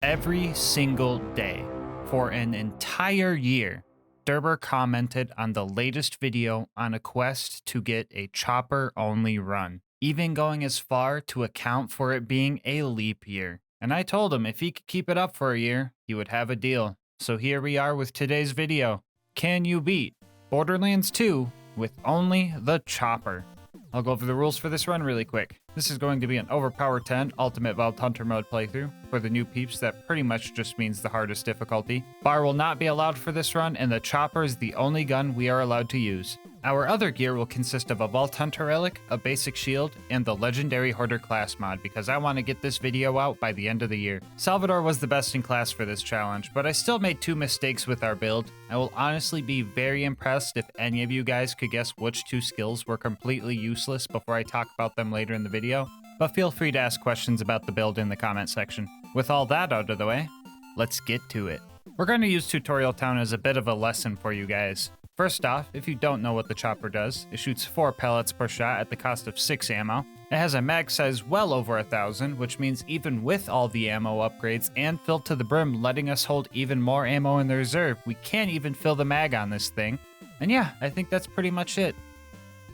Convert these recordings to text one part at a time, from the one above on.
Every single day for an entire year, DerBR commented on the latest video on a quest to get a chopper-only run, even going as far to account for it being a leap year. And I told him if he could keep it up for a year, he would have a deal. So here we are with today's video. Can you beat Borderlands 2 with only the chopper? I'll go over the rules for this run really quick. This is going to be an Overpower 10 Ultimate Vault Hunter mode playthrough. For the new peeps, that pretty much just means the hardest difficulty. Bar will not be allowed for this run, and the chopper is the only gun we are allowed to use. Our other gear will consist of a Vault Hunter relic, a basic shield, and the legendary hoarder class mod, because I want to get this video out by the end of the year. Salvador was the best in class for this challenge, but I still made 2 mistakes with our build. I will honestly be very impressed if any of you guys could guess which 2 skills were completely useless before I talk about them later in the video, but feel free to ask questions about the build in the comment section. With all that out of the way, let's get to it. We're going to use Tutorial Town as a bit of a lesson for you guys. First off, if you don't know what the chopper does, it shoots 4 pellets per shot at the cost of 6 ammo. It has a mag size well over 1,000, which means even with all the ammo upgrades and filled to the brim letting us hold even more ammo in the reserve, we can't even fill the mag on this thing. And yeah, I think that's pretty much it.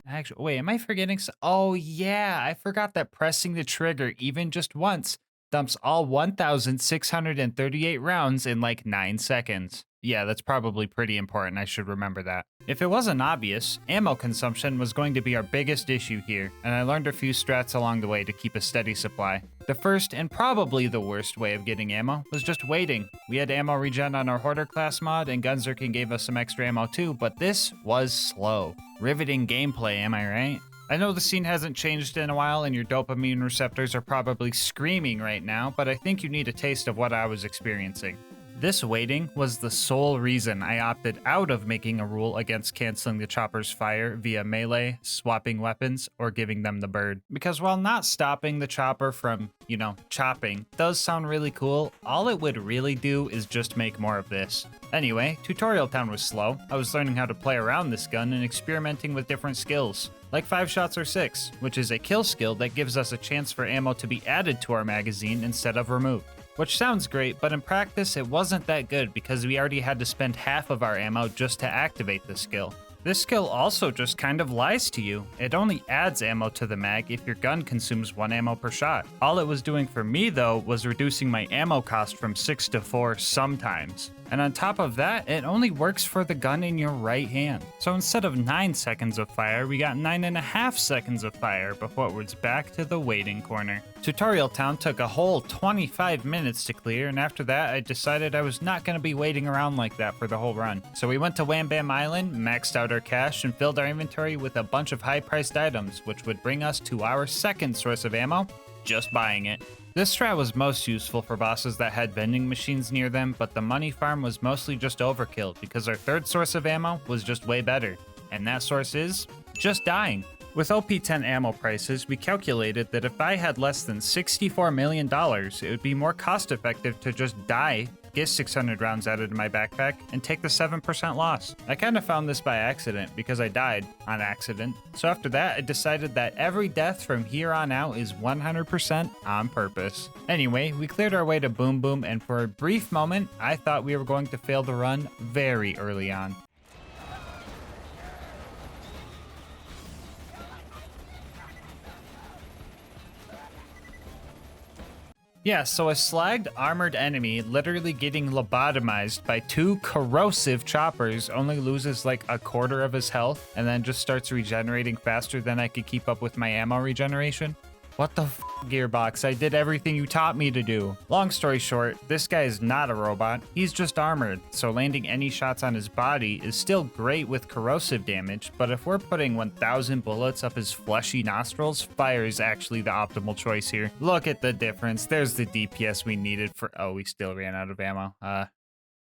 Actually, wait, am I forgetting? Oh yeah, I forgot that pressing the trigger even just once dumps all 1,638 rounds in like 9 seconds. Yeah, that's probably pretty important. I should remember that. If it wasn't obvious, ammo consumption was going to be our biggest issue here, and I learned a few strats along the way to keep a steady supply. The first and probably the worst way of getting ammo was just waiting. We had ammo regen on our hoarder class mod, and Gunzerkin gave us some extra ammo too, but this was slow. Riveting gameplay, am I right? I know the scene hasn't changed in a while and your dopamine receptors are probably screaming right now, but I think you need a taste of what I was experiencing. This waiting was the sole reason I opted out of making a rule against canceling the chopper's fire via melee, swapping weapons, or giving them the bird. Because while not stopping the chopper from, chopping does sound really cool, all it would really do is just make more of this. Anyway, Tutorial Town was slow. I was learning how to play around this gun and experimenting with different skills, like 5 shots or 6, which is a kill skill that gives us a chance for ammo to be added to our magazine instead of removed. Which sounds great, but in practice it wasn't that good because we already had to spend half of our ammo just to activate the skill. This skill also just kind of lies to you. It only adds ammo to the mag if your gun consumes 1 ammo per shot. All it was doing for me though was reducing my ammo cost from 6 to 4 sometimes. And on top of that, it only works for the gun in your right hand. So instead of 9 seconds of fire, we got 9.5 seconds of fire before it was back to the waiting corner. Tutorial Town took a whole 25 minutes to clear, and after that I decided I was not going to be waiting around like that for the whole run. So we went to Wham Bam Island, maxed out our cash, and filled our inventory with a bunch of high-priced items, which would bring us to our second source of ammo, just buying it. This strat was most useful for bosses that had vending machines near them, but the money farm was mostly just overkill because our third source of ammo was just way better. And that source is just dying. With OP10 ammo prices, we calculated that if I had less than $64 million, it would be more cost effective to just die, get 600 rounds added to my backpack, and take the 7% loss. I kind of found this by accident because I died on accident. So after that, I decided that every death from here on out is 100% on purpose. Anyway, we cleared our way to Boom Boom, and for a brief moment, I thought we were going to fail the run very early on. Yeah, so a slagged armored enemy literally getting lobotomized by 2 corrosive choppers only loses like 1/4 of his health and then just starts regenerating faster than I could keep up with my ammo regeneration. What the Gearbox? I did everything you taught me to do. Long story short, this guy is not a robot. He's just armored, so landing any shots on his body is still great with corrosive damage, but if we're putting 1,000 bullets up his fleshy nostrils, fire is actually the optimal choice here. Look at the difference. There's the DPS we needed for... Oh, we still ran out of ammo.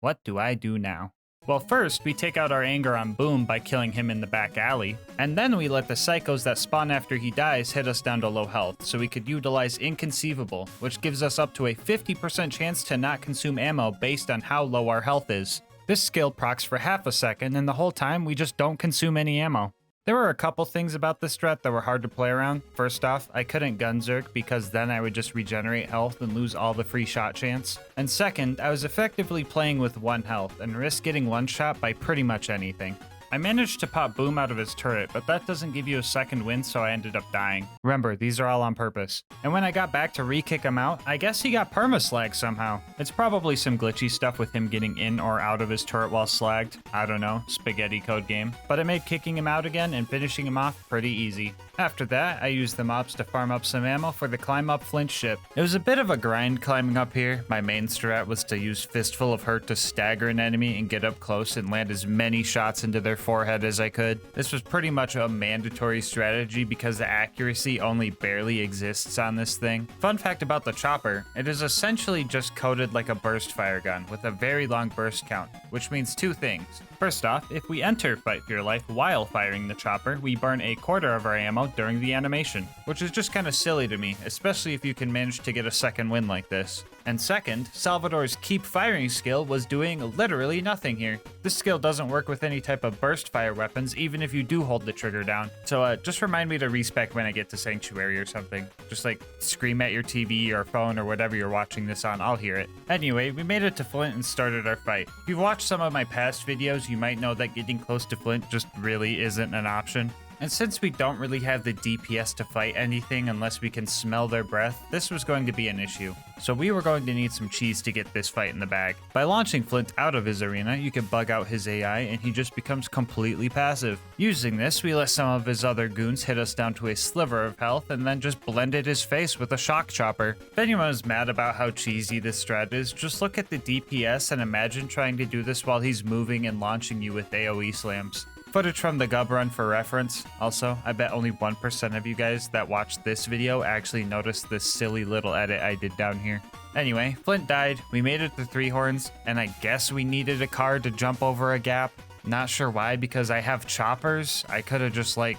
What do I do now? Well, first, we take out our anger on Boom by killing him in the back alley, and then we let the psychos that spawn after he dies hit us down to low health, so we could utilize Inconceivable, which gives us up to a 50% chance to not consume ammo based on how low our health is. This skill procs for half a second, and the whole time we just don't consume any ammo. There were a couple things about this strat that were hard to play around. First off, I couldn't gun zerk because then I would just regenerate health and lose all the free shot chance. And second, I was effectively playing with 1 health and risked getting one shot by pretty much anything. I managed to pop Boom out of his turret, but that doesn't give you a second win, so I ended up dying. Remember, these are all on purpose. And when I got back to re-kick him out, I guess he got perma-slagged somehow. It's probably some glitchy stuff with him getting in or out of his turret while slagged. I don't know, spaghetti code game. But it made kicking him out again and finishing him off pretty easy. After that, I used the mobs to farm up some ammo for the climb up flint ship. It was a bit of a grind climbing up here. My main strat was to use Fistful of Hurt to stagger an enemy and get up close and land as many shots into their forehead as I could. This was pretty much a mandatory strategy because the accuracy only barely exists on this thing. Fun fact about the chopper, it is essentially just coded like a burst fire gun with a very long burst count, which means 2 things. First off, if we enter Fight for Your Life while firing the chopper, we burn a quarter of our ammo during the animation, which is just kind of silly to me, especially if you can manage to get a second win like this. And second, Salvador's keep firing skill was doing literally nothing here. This skill doesn't work with any type of burst fire weapons, even if you do hold the trigger down. So just remind me to respec when I get to Sanctuary or something. Just like scream at your TV or phone or whatever you're watching this on, I'll hear it. Anyway, we made it to Flint and started our fight. If you've watched some of my past videos, you might know that getting close to Flint just really isn't an option. And since we don't really have the DPS to fight anything unless we can smell their breath, this was going to be an issue. So we were going to need some cheese to get this fight in the bag. By launching Flint out of his arena, you can bug out his AI and he just becomes completely passive. Using this, we let some of his other goons hit us down to a sliver of health and then just blended his face with a shock chopper. If anyone is mad about how cheesy this strat is, just look at the DPS and imagine trying to do this while he's moving and launching you with AoE slams. Footage from the Gub run for reference. Also, I bet only 1% of you guys that watched this video actually noticed this silly little edit I did down here. Anyway, Flint died, we made it to 3 horns, and I guess we needed a car to jump over a gap. Not sure why, because I have choppers. I could have just like...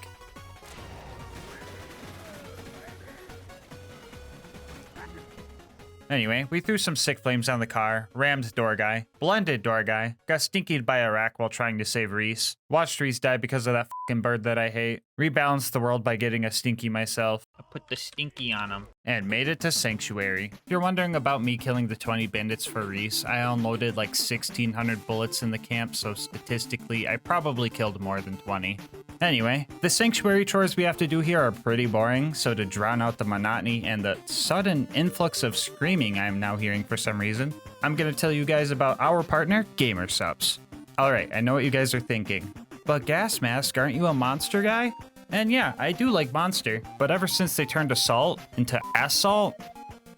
Anyway, we threw some sick flames on the car, rammed door guy, blended door guy, got stinkied by a rack while trying to save Reese, watched Reese die because of that fucking bird that I hate, rebalanced the world by getting a stinky myself, I put the stinky on him, and made it to Sanctuary. If you're wondering about me killing the 20 bandits for Reese, I unloaded like 1,600 bullets in the camp, so statistically, I probably killed more than 20. Anyway, the Sanctuary chores we have to do here are pretty boring, so to drown out the monotony and the sudden influx of screaming I'm now hearing for some reason, I'm gonna tell you guys about our partner, GamerSupps. Alright, I know what you guys are thinking, but Gas Mask, aren't you a monster guy? And yeah, I do like monster, but ever since they turned Assault into Assault,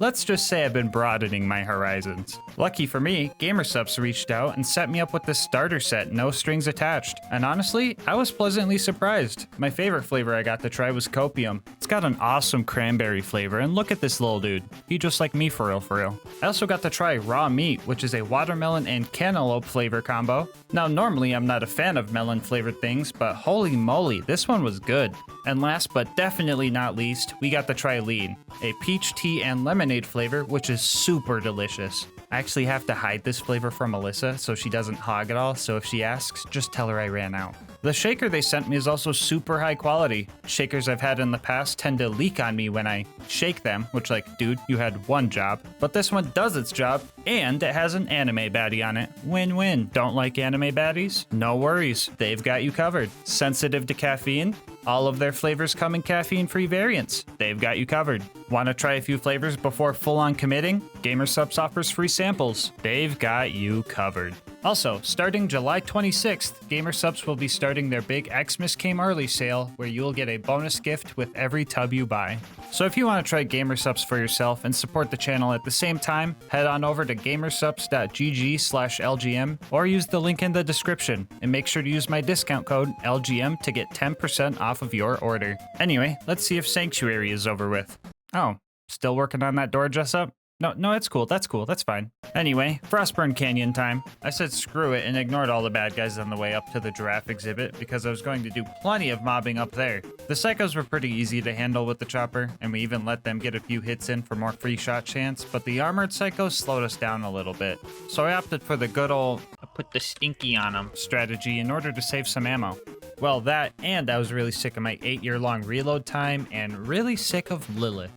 let's just say I've been broadening my horizons. Lucky for me, GamerSupps reached out and set me up with this starter set, no strings attached. And honestly, I was pleasantly surprised. My favorite flavor I got to try was Copium. It's got an awesome cranberry flavor, and look at this little dude. He just like me for real, for real. I also got to try Raw Meat, which is a watermelon and cantaloupe flavor combo. Now, normally I'm not a fan of melon flavored things, but holy moly, this one was good. And last but definitely not least, we got to try Lean, a peach tea and lemonade flavor, which is super delicious. I actually have to hide this flavor from Melissa so she doesn't hog it all, so if she asks, just tell her I ran out. The shaker they sent me is also super high quality. Shakers I've had in the past tend to leak on me when I shake them, which like, dude, you had one job. But this one does its job, and it has an anime baddie on it. Win-win. Don't like anime baddies? No worries, they've got you covered. Sensitive to caffeine? All of their flavors come in caffeine-free variants. They've got you covered. Want to try a few flavors before full-on committing? GamerSupps offers free samples. They've got you covered. Also, starting July 26th, GamerSupps will be starting their big Xmas Came Early sale where you'll get a bonus gift with every tub you buy. So if you want to try GamerSupps for yourself and support the channel at the same time, head on over to gamersupps.gg/LGM or use the link in the description, and make sure to use my discount code LGM to get 10% off of your order. Anyway, let's see if Sanctuary is over with. Oh, still working on that door, Jessup? No, it's cool. That's cool. That's fine. Anyway, Frostburn Canyon time. I said screw it and ignored all the bad guys on the way up to the giraffe exhibit because I was going to do plenty of mobbing up there. The psychos were pretty easy to handle with the chopper, and we even let them get a few hits in for more free shot chance, but the armored psychos slowed us down a little bit. So I opted for the good old, I put the stinky on them strategy in order to save some ammo. Well, that, and I was really sick of my 8-year-long reload time, and really sick of Lilith.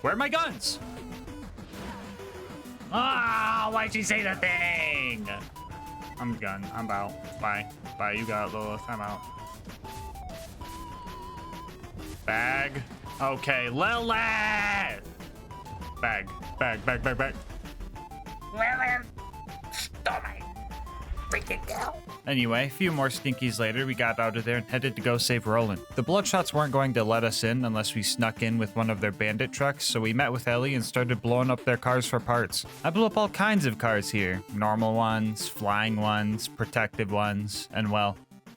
Where are my guns? Ah, why'd you say the thing? I'm done. I'm out. Bye. Bye. You got it, Lilith. I'm out. Bag. Okay, Lilith! Bag. Bag, bag, bag, bag. Lilith! Stop my freaking girl. Anyway, a few more stinkies later, we got out of there and headed to go save Roland. The Bloodshots weren't going to let us in unless we snuck in with one of their bandit trucks, so we met with Ellie and started blowing up their cars for parts. I blew up all kinds of cars here. Normal ones, flying ones, protective ones, and well,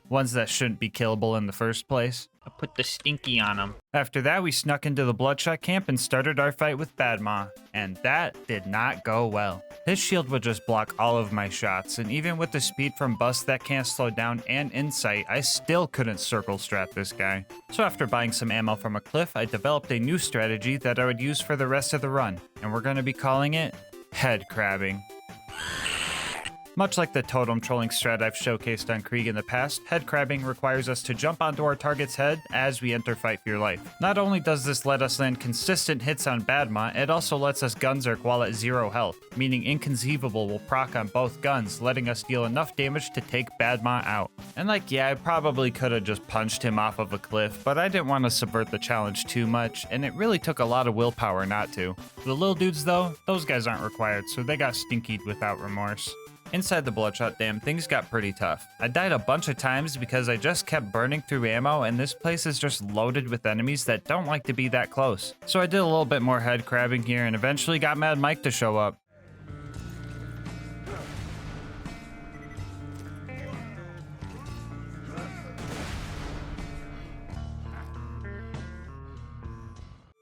ones that shouldn't be killable in the first place. I put the stinky on them. After that, we snuck into the Bloodshot camp and started our fight with Badma, and that did not go well. His shield would just block all of my shots, and even with the speed from Bust that can't slow down and Insight, I still couldn't circle strat this guy. So after buying some ammo from a cliff, I developed a new strategy that I would use for the rest of the run, and we're gonna be calling it head crabbing. Much like the totem trolling strat I've showcased on Krieg in the past, head crabbing requires us to jump onto our target's head as we enter Fight for Your Life. Not only does this let us land consistent hits on Badma, it also lets us gunzerk while at 0 health, meaning Inconceivable will proc on both guns, letting us deal enough damage to take Badma out. And like, yeah, I probably could have just punched him off of a cliff, but I didn't want to subvert the challenge too much, and it really took a lot of willpower not to. The little dudes though, those guys aren't required, so they got stinkied without remorse. Inside the Bloodshot Dam, things got pretty tough. I died a bunch of times because I just kept burning through ammo, and this place is just loaded with enemies that don't like to be that close. So I did a little bit more head crabbing here and eventually got Mad Mike to show up.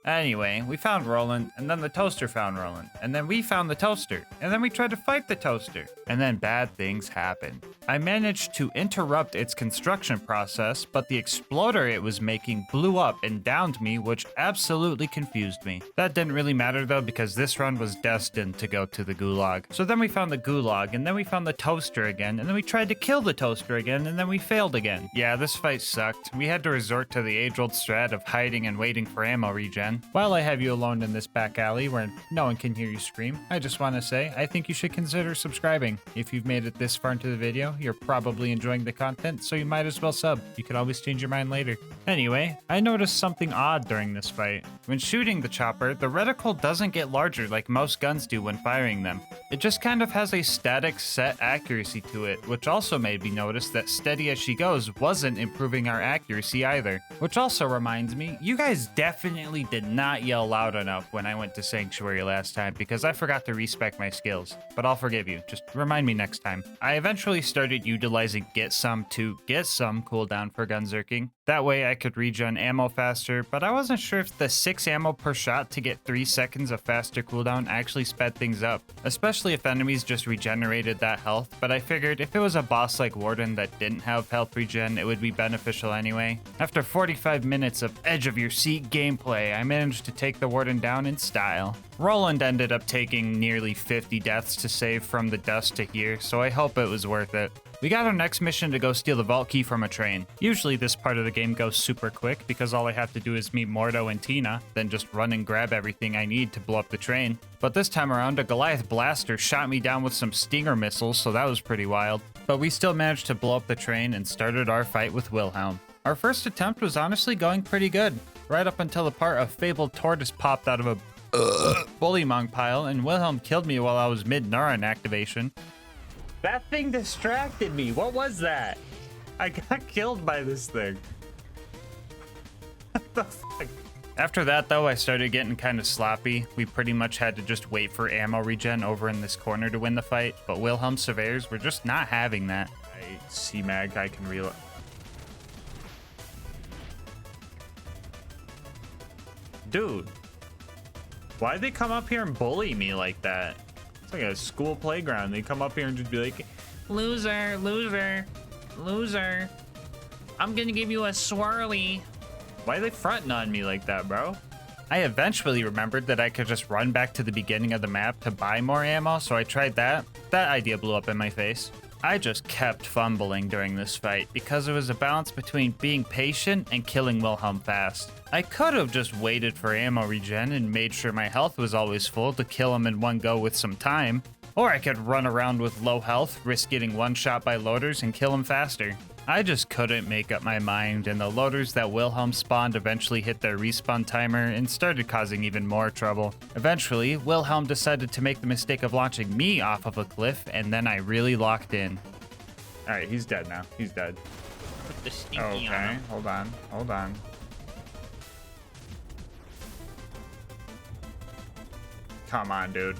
Anyway, we found Roland, and then the toaster found Roland, and then we found the toaster, and then we tried to fight the toaster, and then bad things happened. I managed to interrupt its construction process, but the exploder it was making blew up and downed me, which absolutely confused me. That didn't really matter though, because this run was destined to go to the gulag. So then we found the gulag, and then we found the toaster again, and then we tried to kill the toaster again, and then we failed again. Yeah, this fight sucked. We had to resort to the age-old strat of hiding and waiting for ammo regen. While I have you alone in this back alley where no one can hear you scream, I just want to say I think you should consider subscribing. If you've made it this far into the video, you're probably enjoying the content, so you might as well sub. You can always change your mind later. Anyway, I noticed something odd during this fight. When shooting the chopper, the reticle doesn't get larger like most guns do when firing them. It just kind of has a static set accuracy to it, which also made me notice that steady as she goes wasn't improving our accuracy either. Which also reminds me, you guys definitely did not yell loud enough when I went to Sanctuary last time because I forgot to respec my skills, but I'll forgive you, just remind me next time. I eventually started utilizing Get Some to get some cooldown for gunzerking. That way I could regen ammo faster, but I wasn't sure if the 6 ammo per shot to get 3 seconds of faster cooldown actually sped things up, especially if enemies just regenerated that health, but I figured if it was a boss like Warden that didn't have health regen, it would be beneficial anyway. After 45 minutes of edge of your seat gameplay, I managed to take the Warden down in style. Roland ended up taking nearly 50 deaths to save from the dust to here, so I hope it was worth it. We got our next mission to go steal the vault key from a train. Usually this part of the game goes super quick because all I have to do is meet Mordo and Tina, then just run and grab everything I need to blow up the train. But this time around, a Goliath blaster shot me down with some Stinger missiles, so that was pretty wild. But we still managed to blow up the train and started our fight with Wilhelm. Our first attempt was honestly going pretty good, right up until the part of Fabled Tortoise popped out of a bullymong pile and Wilhelm killed me while I was mid-neuron activation. That thing distracted me. What was that? I got killed by this thing. What the fuck? After that, though, I started getting kind of sloppy. We pretty much had to just wait for ammo regen over in this corner to win the fight, but Wilhelm surveyors were just not having that. C-Mag, I can reload. Dude, why'd they come up here and bully me like that? It's like a school playground. They come up here and just be like, loser, loser, loser. I'm gonna give you a swirly. Why are they fronting on me like that, bro? I eventually remembered that I could just run back to the beginning of the map to buy more ammo, so I tried that. That idea blew up in my face. I just kept fumbling during this fight because it was a balance between being patient and killing Wilhelm fast. I could have just waited for ammo regen and made sure my health was always full to kill him in one go with some time. Or I could run around with low health, risk getting one shot by loaders and kill him faster. I just couldn't make up my mind, and the loaders that Wilhelm spawned eventually hit their respawn timer and started causing even more trouble. Eventually, Wilhelm decided to make the mistake of launching me off of a cliff, and then I really locked in. Alright, he's dead now. He's dead. Put the stinky on Okay, him. hold on, hold on. Come on, dude.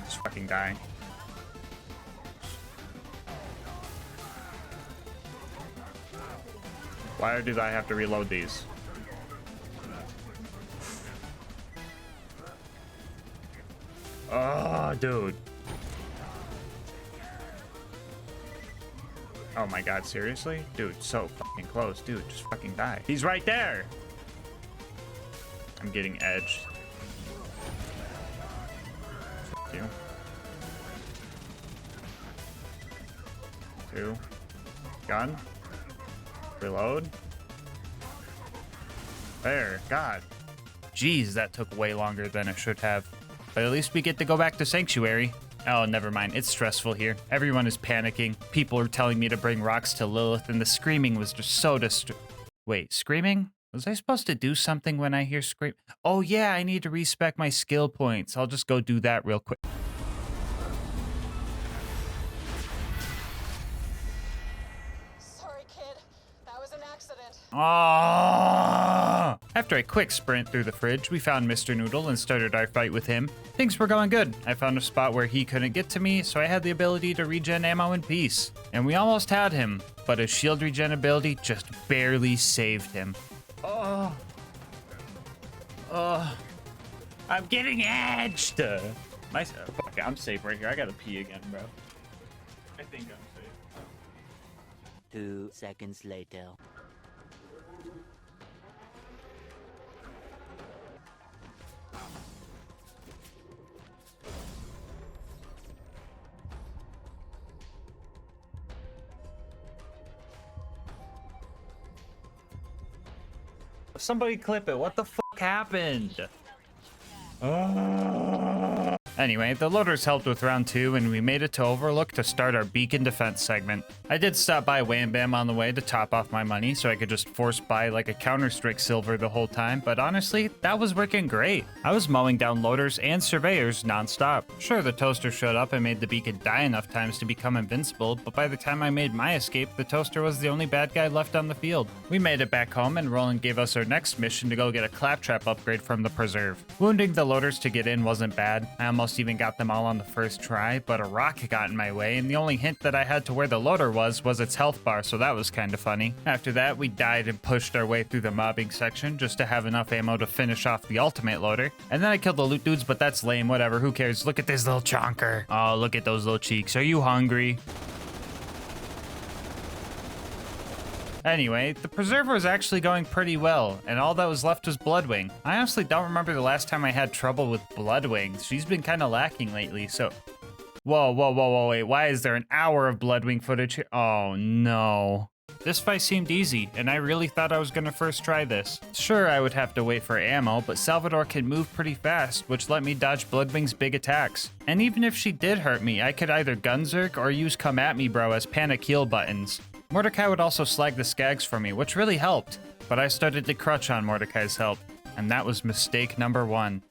Just fucking die. Why do I have to reload these? Oh, dude. Oh my god, seriously? Dude, so fucking close. Dude, just fucking die. He's right there! I'm getting edged. Fuck you. 2. Gun. Reload. There. God. Jeez, that took way longer than it should have. But at least we get to go back to Sanctuary. Oh, never mind. It's stressful here. Everyone is panicking. People are telling me to bring rocks to Lilith, and the screaming was just so Wait, screaming? Was I supposed to do something when I hear scream? Oh yeah, I need to respec my skill points. I'll just go do that real quick. Sorry, kid. That was an accident. Ah! After a quick sprint through the fridge, we found Mr. Noodle and started our fight with him. Things were going good. I found a spot where he couldn't get to me, so I had the ability to regen ammo in peace. And we almost had him, but his shield regen ability just barely saved him. Oh. Oh. I'm getting edged! Fuck, I'm safe right here. I gotta pee again, bro. I think I'm safe. 2 seconds later. Somebody clip it. What the fuck happened? Anyway, the loaders helped with round 2, and we made it to Overlook to start our beacon defense segment. I did stop by Wham Bam on the way to top off my money so I could just force buy like a Counter-Strike silver the whole time, but honestly, that was working great. I was mowing down loaders and surveyors non-stop. Sure, the toaster showed up and made the beacon die enough times to become invincible, but by the time I made my escape, the toaster was the only bad guy left on the field. We made it back home, and Roland gave us our next mission to go get a claptrap upgrade from the preserve. Wounding the loaders to get in wasn't bad. I almost even got them all on the first try, but a rock got in my way, and the only hint that I had to where the loader was its health bar, so that was kind of funny. After that, we died and pushed our way through the mobbing section just to have enough ammo to finish off the ultimate loader. And then I killed the loot dudes, but that's lame, whatever, who cares? Look at this little chonker. Oh, look at those little cheeks. Are you hungry? Anyway, the preserve was actually going pretty well, and all that was left was Bloodwing. I honestly don't remember the last time I had trouble with Bloodwing. She's been kind of lacking lately, so... Whoa, wait, why is there an hour of Bloodwing footage here? Oh, no. This fight seemed easy, and I really thought I was gonna first try this. Sure, I would have to wait for ammo, but Salvador can move pretty fast, which let me dodge Bloodwing's big attacks. And even if she did hurt me, I could either gunzerk or use come at me bro as panic heal buttons. Mordecai would also slag the skags for me, which really helped, but I started to crutch on Mordecai's help, and that was mistake number 1.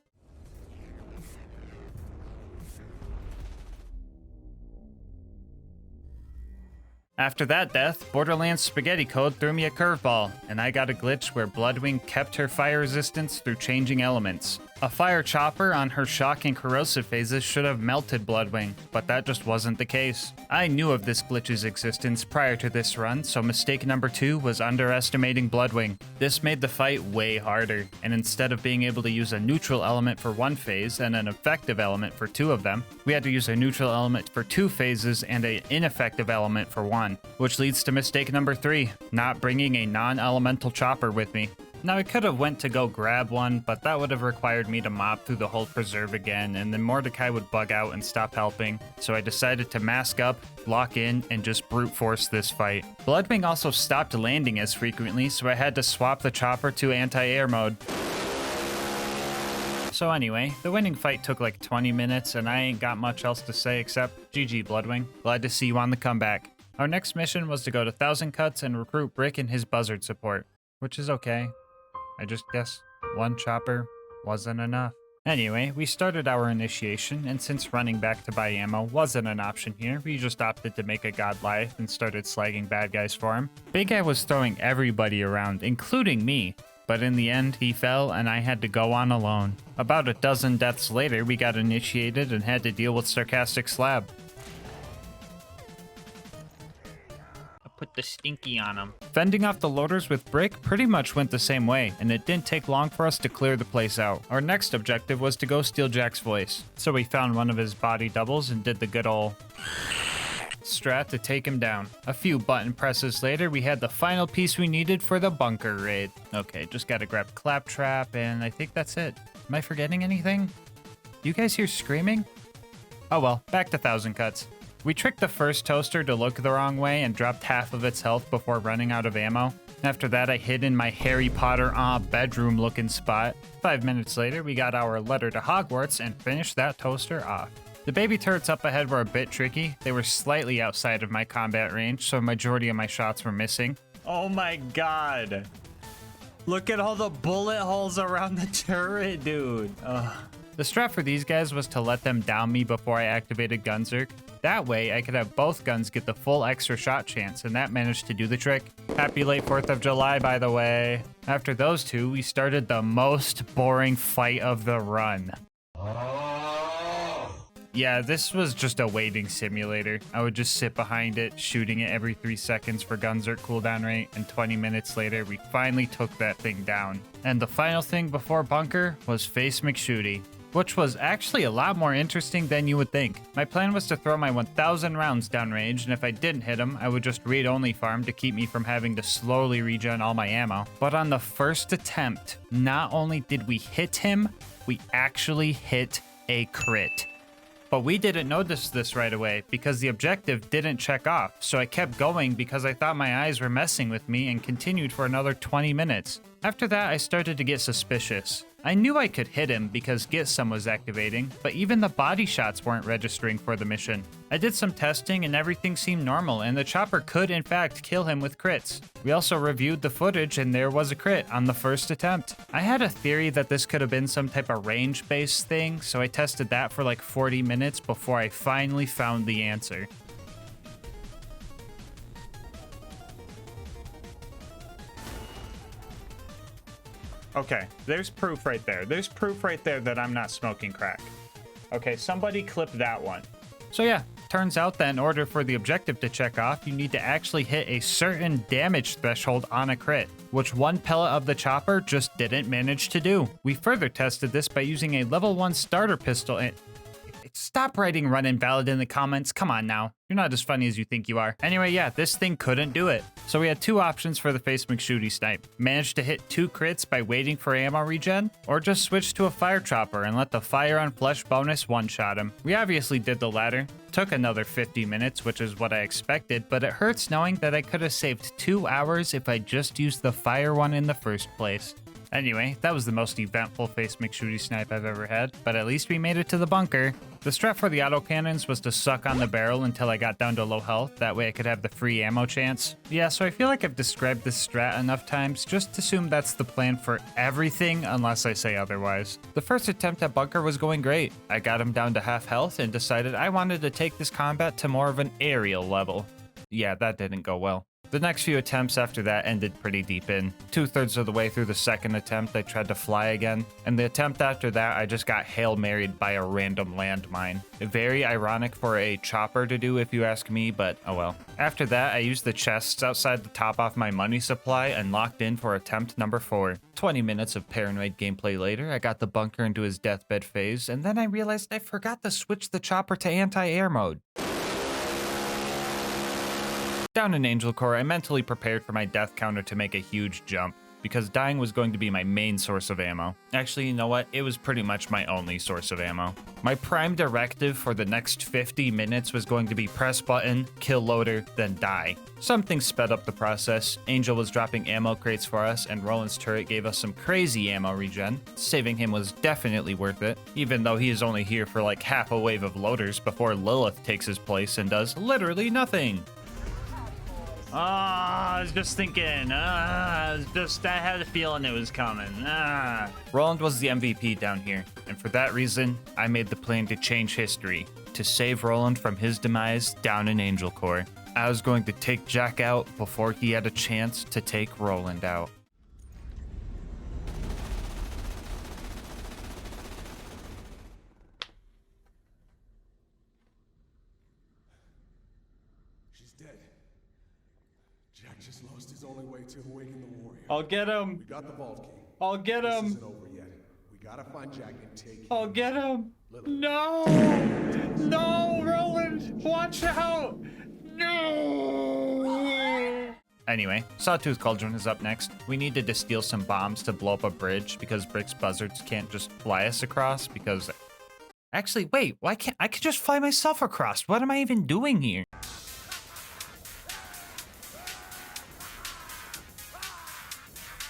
After that death, Borderlands Spaghetti Code threw me a curveball, and I got a glitch where Bloodwing kept her fire resistance through changing elements. A fire chopper on her shock and corrosive phases should have melted Bloodwing, but that just wasn't the case. I knew of this glitch's existence prior to this run, so mistake number 2 was underestimating Bloodwing. This made the fight way harder, and instead of being able to use a neutral element for one phase and an effective element for 2 of them, we had to use a neutral element for 2 phases and an ineffective element for 1, which leads to mistake number 3, not bringing a non-elemental chopper with me. Now I could have went to go grab one, but that would have required me to mob through the whole preserve again, and then Mordecai would bug out and stop helping, so I decided to mask up, lock in, and just brute force this fight. Bloodwing also stopped landing as frequently, so I had to swap the chopper to anti-air mode. So anyway, the winning fight took like 20 minutes, and I ain't got much else to say except GG Bloodwing, glad to see you on the comeback. Our next mission was to go to 1000 Cuts and recruit Brick and his buzzard support, which is okay. I just guess one chopper wasn't enough. Anyway, we started our initiation, and since running back to buy ammo wasn't an option here, we just opted to make a god Goliath and started slagging bad guys for him. Big Guy was throwing everybody around, including me, but in the end he fell and I had to go on alone. About a dozen deaths later, we got initiated and had to deal with Sarcastic Slab. Put the stinky on him. Fending off the loaders with Brick pretty much went the same way, and it didn't take long for us to clear the place out. Our next objective was to go steal Jack's voice, so we found one of his body doubles and did the good ol' strat to take him down. A few button presses later, we had the final piece we needed for the bunker raid. Okay, just gotta grab Claptrap, and I think that's it. Am I forgetting anything? You guys hear screaming? Oh well, back to 1000 Cuts. We tricked the first toaster to look the wrong way and dropped half of its health before running out of ammo. After that, I hid in my Harry Potter bedroom looking spot. 5 minutes later, we got our letter to Hogwarts and finished that toaster off. The baby turrets up ahead were a bit tricky. They were slightly outside of my combat range, so a majority of my shots were missing. Oh my god. Look at all the bullet holes around the turret, dude. Ugh. The strat for these guys was to let them down me before I activated Gunzerk. That way, I could have both guns get the full extra shot chance, and that managed to do the trick. Happy late 4th of July, by the way. After those two, we started the most boring fight of the run. Yeah, this was just a waiting simulator. I would just sit behind it, shooting it every 3 seconds for Gunzerk cooldown rate, and 20 minutes later, we finally took that thing down. And the final thing before bunker was Face McShooty, which was actually a lot more interesting than you would think. My plan was to throw my 1000 rounds downrange, and if I didn't hit him, I would just read-only farm to keep me from having to slowly regen all my ammo. But on the first attempt, not only did we hit him, we actually hit a crit. But we didn't notice this right away because the objective didn't check off, so I kept going because I thought my eyes were messing with me and continued for another 20 minutes. After that, I started to get suspicious. I knew I could hit him because Get Some was activating, but even the body shots weren't registering for the mission. I did some testing and everything seemed normal, and the chopper could in fact kill him with crits. We also reviewed the footage and there was a crit on the first attempt. I had a theory that this could have been some type of range-based thing, so I tested that for like 40 minutes before I finally found the answer. Okay, there's proof right there. There's proof right there that I'm not smoking crack. Okay, somebody clip that one. So yeah, turns out that in order for the objective to check off, you need to actually hit a certain damage threshold on a crit, which one pellet of the chopper just didn't manage to do. We further tested this by using a level 1 starter pistol and... Stop writing run invalid in the comments, come on now. You're not as funny as you think you are. Anyway, yeah, this thing couldn't do it. So we had two options for the Face McShooty snipe. Manage to hit 2 crits by waiting for ammo regen, or just switch to a fire chopper and let the fire on flesh bonus one-shot him. We obviously did the latter. Took another 50 minutes, which is what I expected, but it hurts knowing that I could have saved 2 hours if I just used the fire one in the first place. Anyway, that was the most eventful Face McShooty snipe I've ever had, but at least we made it to the bunker. The strat for the autocannons was to suck on the barrel until I got down to low health, that way I could have the free ammo chance. Yeah, so I feel like I've described this strat enough times, just assume that's the plan for everything unless I say otherwise. The first attempt at bunker was going great. I got him down to half health and decided I wanted to take this combat to more of an aerial level. Yeah, that didn't go well. The next few attempts after that ended pretty deep in. 2/3 of the way through the second attempt, I tried to fly again, and the attempt after that, I just got Hail Married by a random landmine. Very ironic for a chopper to do if you ask me, but oh well. After that, I used the chests outside to top off my money supply and locked in for attempt number 4. 20 minutes of paranoid gameplay later, I got the bunker into his deathbed phase, and then I realized I forgot to switch the chopper to anti-air mode. Down in Angel Core, I mentally prepared for my death counter to make a huge jump, because dying was going to be my main source of ammo. Actually, you know what? It was pretty much my only source of ammo. My prime directive for the next 50 minutes was going to be press button, kill loader, then die. Something sped up the process. Angel was dropping ammo crates for us, and Roland's turret gave us some crazy ammo regen. Saving him was definitely worth it, even though he is only here for like half a wave of loaders before Lilith takes his place and does literally nothing. I was just thinking, I had a feeling it was coming. Roland was the MVP down here, and for that reason, I made the plan to change history, to save Roland from his demise down in Angel Core. I was going to take Jack out before he had a chance to take Roland out. Just lost his only way to awaken the warrior. I'll get him. We got the vault key. I'll get him. This isn't over yet. We gotta find Jack and take him. I'll get him. Lilith. No. No, Roland. Watch out. No. Anyway, Sawtooth Cauldron is up next. We needed to steal some bombs to blow up a bridge because Brick's buzzards can't just fly us across because... Actually, wait, why can't I could just fly myself across? What am I even doing here?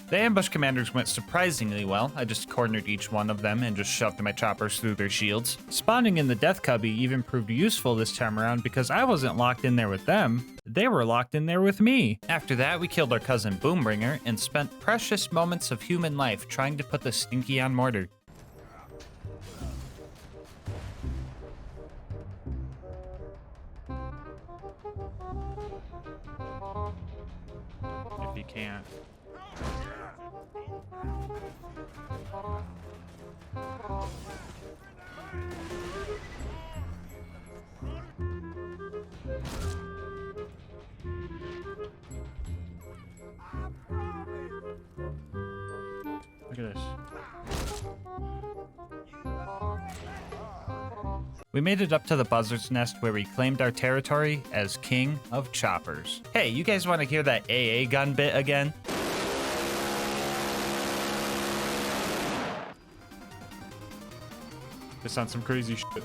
The ambush commanders went surprisingly well. I just cornered each one of them and just shoved my choppers through their shields. Spawning in the death cubby even proved useful this time around because I wasn't locked in there with them. They were locked in there with me. After that, we killed our cousin Boombringer and spent precious moments of human life trying to put the Stinky on mortar. If you can't. Look at this. We made it up to the buzzard's nest where we claimed our territory as King of Choppers. Hey, you guys want to hear that AA gun bit again? This on some crazy shit.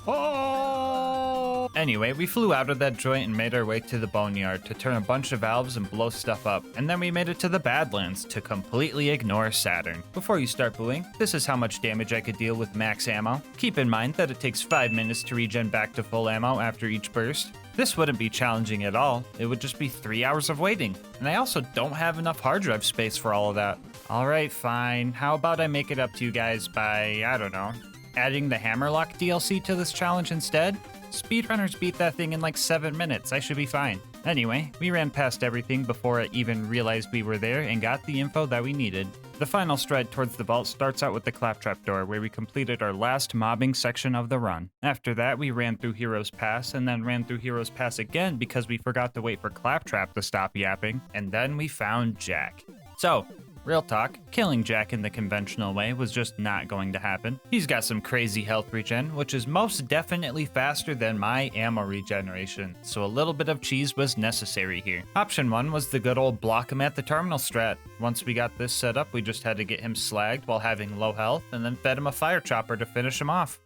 Oh! Anyway, we flew out of that joint and made our way to the boneyard to turn a bunch of valves and blow stuff up. And then we made it to the Badlands to completely ignore Saturn. Before you start booing, this is how much damage I could deal with max ammo. Keep in mind that it takes 5 minutes to regen back to full ammo after each burst. This wouldn't be challenging at all. It would just be 3 hours of waiting. And I also don't have enough hard drive space for all of that. Alright, fine. How about I make it up to you guys by, I don't know, adding the Hammerlock DLC to this challenge instead? Speedrunners beat that thing in like 7 minutes. I should be fine. Anyway, we ran past everything before I even realized we were there and got the info that we needed. The final stride towards the vault starts out with the Claptrap door, where we completed our last mobbing section of the run. After that, we ran through Heroes Pass, and then ran through Heroes Pass again because we forgot to wait for Claptrap to stop yapping, and then we found Jack. So, real talk, killing Jack in the conventional way was just not going to happen. He's got some crazy health regen, which is most definitely faster than my ammo regeneration, so a little bit of cheese was necessary here. Option 1 was the good old block him at the terminal strat. Once we got this set up, we just had to get him slagged while having low health, and then fed him a fire chopper to finish him off.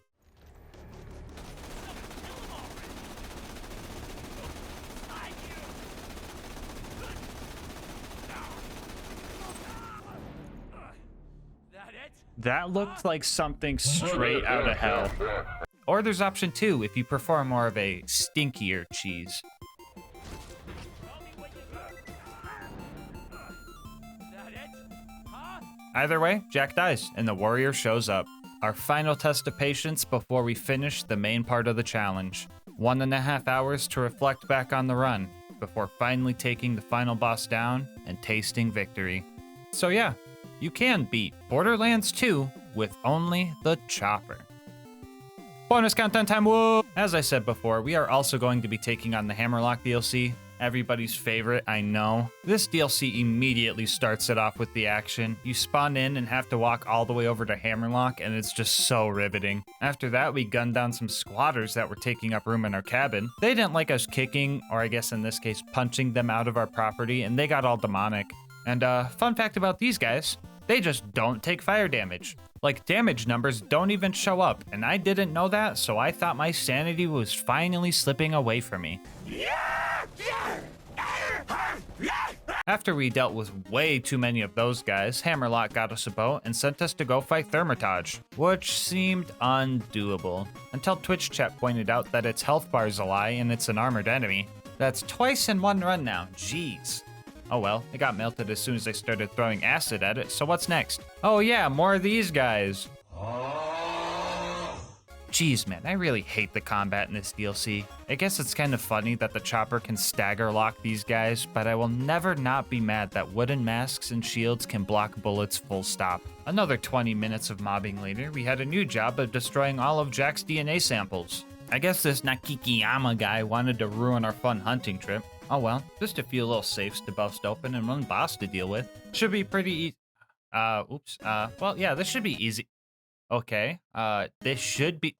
That looked like something straight out of hell. Or there's option 2 if you prefer more of a stinkier cheese. Either way, Jack dies and the warrior shows up. Our final test of patience before we finish the main part of the challenge. 1.5 hours to reflect back on the run, before finally taking the final boss down and tasting victory. So yeah, you can beat Borderlands 2 with only the chopper. Bonus content time, whoa! As I said before, we are also going to be taking on the Hammerlock DLC. Everybody's favorite, I know. This DLC immediately starts it off with the action. You spawn in and have to walk all the way over to Hammerlock, and it's just so riveting. After that, we gunned down some squatters that were taking up room in our cabin. They didn't like us kicking, or I guess in this case, punching them out of our property, and they got all demonic. And fun fact about these guys, they just don't take fire damage. Like, damage numbers don't even show up, and I didn't know that, so I thought my sanity was finally slipping away from me. After we dealt with way too many of those guys, Hammerlock got us a boat and sent us to go fight Thermitage, which seemed undoable, until Twitch chat pointed out that its health bar is a lie and it's an armored enemy. That's twice in one run now, jeez. Oh well, it got melted as soon as I started throwing acid at it, so what's next? Oh yeah, more of these guys. Jeez man, I really hate the combat in this DLC. I guess it's kind of funny that the chopper can stagger lock these guys, but I will never not be mad that wooden masks and shields can block bullets full stop. Another 20 minutes of mobbing later, we had a new job of destroying all of Jack's DNA samples. I guess this Nakikiyama guy wanted to ruin our fun hunting trip. Oh well, just a few little safes to bust open and one boss to deal with. Should be pretty easy. Well, yeah, this should be easy. Okay, this should be...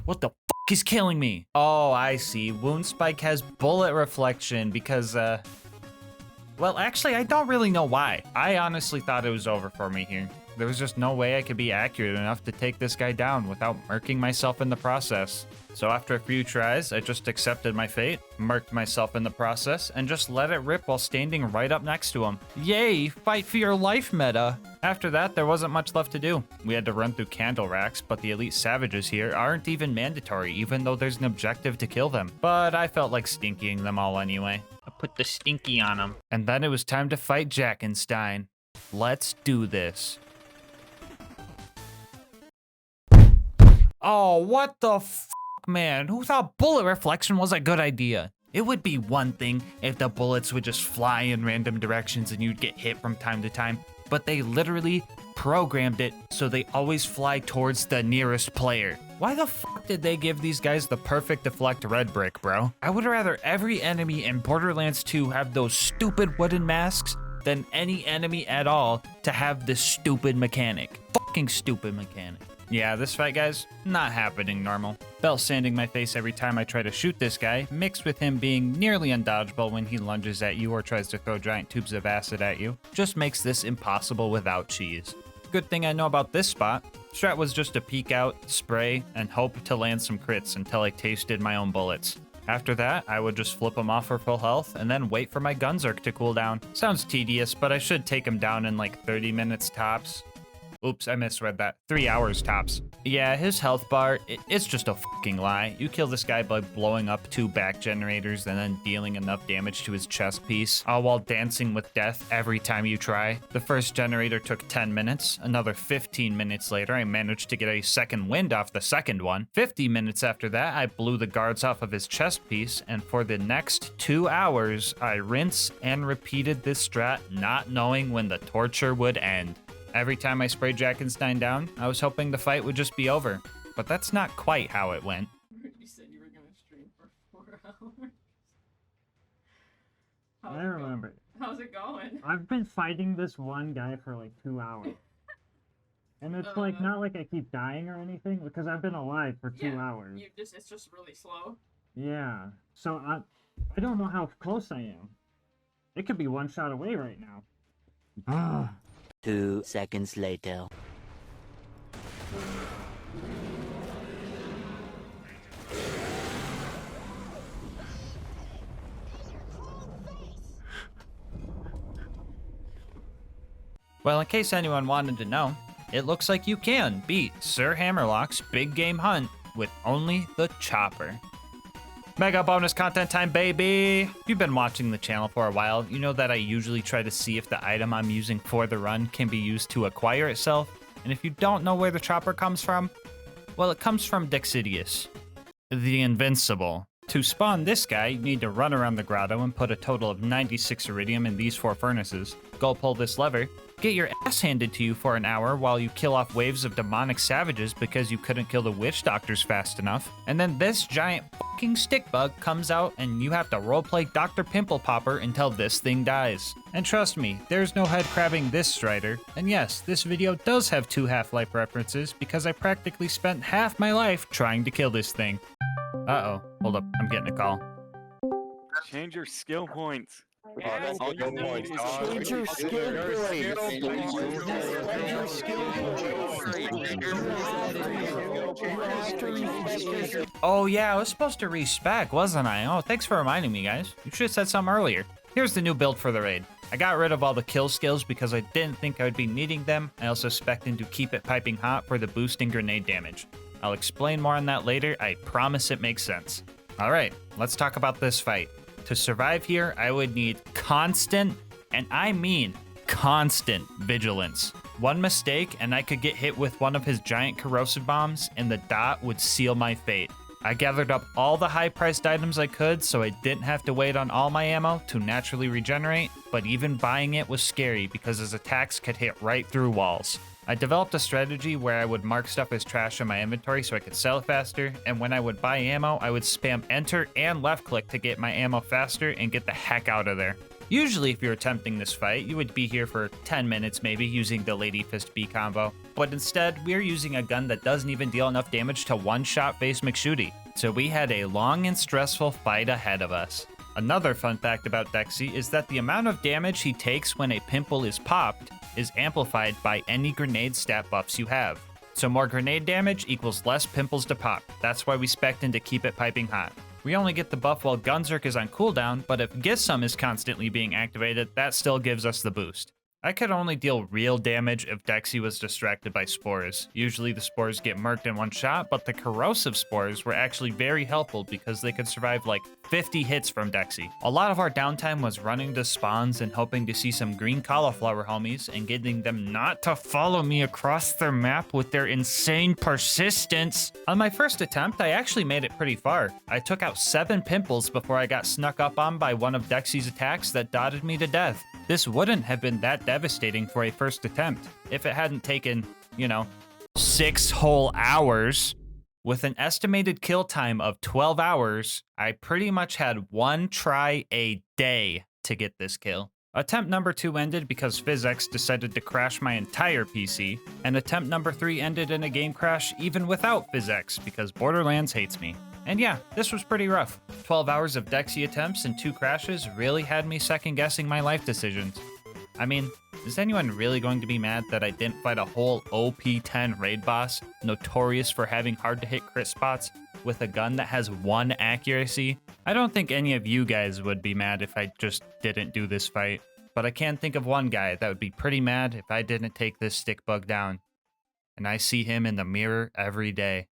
What the fuck is killing me? Oh, I see. Wound Spike has bullet reflection because, well, actually, I don't really know why. I honestly thought it was over for me here. There was just no way I could be accurate enough to take this guy down without murking myself in the process. So after a few tries, I just accepted my fate, murked myself in the process, and just let it rip while standing right up next to him. Yay, fight for your life meta. After that, there wasn't much left to do. We had to run through candle racks, but the elite savages here aren't even mandatory, even though there's an objective to kill them. But I felt like stinkying them all anyway. I put the stinky on them. And then it was time to fight Jackenstein. Let's do this. Oh, what the f***, man? Who thought bullet reflection was a good idea? It would be one thing if the bullets would just fly in random directions and you'd get hit from time to time, but they literally programmed it so they always fly towards the nearest player. Why the fuck did they give these guys the perfect deflect red brick, bro? I would rather every enemy in Borderlands 2 have those stupid wooden masks than any enemy at all to have this stupid mechanic. Fucking stupid mechanic. Yeah, this fight, guys, not happening normal. Belt sanding my face every time I try to shoot this guy, mixed with him being nearly undodgeable when he lunges at you or tries to throw giant tubes of acid at you, just makes this impossible without cheese. Good thing I know about this spot. Strat was just to peek out, spray, and hope to land some crits until I tasted my own bullets. After that, I would just flip them off for full health and then wait for my Gunzerk to cool down. Sounds tedious, but I should take him down in like 30 minutes tops. Oops, I misread that. 3 hours tops. Yeah, his health bar, it's just a fucking lie. You kill this guy by blowing up 2 back generators and then dealing enough damage to his chest piece, all while dancing with death every time you try. The first generator took 10 minutes. Another 15 minutes later, I managed to get a second wind off the second one. 50 minutes after that, I blew the guards off of his chest piece, and for the next 2 hours, I rinsed and repeated this strat, not knowing when the torture would end. Every time I sprayed Jackenstein down, I was hoping the fight would just be over. But that's not quite how it went. You said you were gonna stream for 4 hours. I remember. How's it going? I've been fighting this one guy for like 2 hours. And it's like, not like I keep dying or anything, because I've been alive for 2 hours. It's just really slow. Yeah. So I don't know how close I am. It could be one shot away right now. Ah. 2 seconds later. Well, in case anyone wanted to know, it looks like you can beat Sir Hammerlock's big game hunt with only the chopper. Mega bonus content time, baby! If you've been watching the channel for a while, you know that I usually try to see if the item I'm using for the run can be used to acquire itself. And if you don't know where the chopper comes from, well, it comes from Dexidius. the Invincible. To spawn this guy, you need to run around the grotto and put a total of 96 iridium in these 4 furnaces. Go pull this lever, get your ass handed to you for an hour while you kill off waves of demonic savages because you couldn't kill the witch doctors fast enough, and then this giant fucking stick bug comes out and you have to roleplay Dr. Pimple Popper until this thing dies. And trust me, there's no head crabbing this Strider. And yes, this video does have 2 Half-Life references because I practically spent half my life trying to kill this thing. Uh-oh, hold up, I'm getting a call. Change your skill points. All your points, dog. Change your skill Oh yeah, I was supposed to respec, wasn't I? Oh, thanks for reminding me, guys. You should have said something earlier. Here's the new build for the raid. I got rid of all the kill skills because I didn't think I would be needing them. I also spec'd in to keep it piping hot for the boosting grenade damage. I'll explain more on that later, I promise it makes sense. Alright, let's talk about this fight. To survive here, I would need constant, and I mean constant, vigilance. One mistake and I could get hit with one of his giant corrosive bombs and the dot would seal my fate. I gathered up all the high-priced items I could so I didn't have to wait on all my ammo to naturally regenerate, but even buying it was scary because his attacks could hit right through walls. I developed a strategy where I would mark stuff as trash in my inventory so I could sell it faster, and when I would buy ammo, I would spam enter and left click to get my ammo faster and get the heck out of there. Usually if you're attempting this fight, you would be here for 10 minutes maybe using the Lady Fist B combo, but instead we're using a gun that doesn't even deal enough damage to one-shot face McShooty, so we had a long and stressful fight ahead of us. Another fun fact about Dexy is that the amount of damage he takes when a pimple is popped is amplified by any grenade stat buffs you have. So more grenade damage equals less pimples to pop. That's why we spec'd in to keep it piping hot. We only get the buff while Gunzerk is on cooldown, but if Gissum is constantly being activated, that still gives us the boost. I could only deal real damage if Dexy was distracted by spores. Usually the spores get murked in one shot, but the corrosive spores were actually very helpful because they could survive like 50 hits from Dexy. A lot of our downtime was running to spawns and hoping to see some green cauliflower homies and getting them not to follow me across their map with their insane persistence. On my first attempt, I actually made it pretty far. I took out 7 pimples before I got snuck up on by one of Dexy's attacks that dotted me to death. This wouldn't have been that devastating for a first attempt if it hadn't taken, 6 whole hours. With an estimated kill time of 12 hours, I pretty much had 1 try a day to get this kill. Attempt number 2 ended because PhysX decided to crash my entire PC, and attempt number 3 ended in a game crash even without PhysX because Borderlands hates me. And yeah, this was pretty rough. 12 hours of Dexy attempts and 2 crashes really had me second guessing my life decisions. I mean, is anyone really going to be mad that I didn't fight a whole OP10 raid boss, notorious for having hard to hit crit spots, with a gun that has 1 accuracy? I don't think any of you guys would be mad if I just didn't do this fight, but I can think of one guy that would be pretty mad if I didn't take this stick bug down. And I see him in the mirror every day.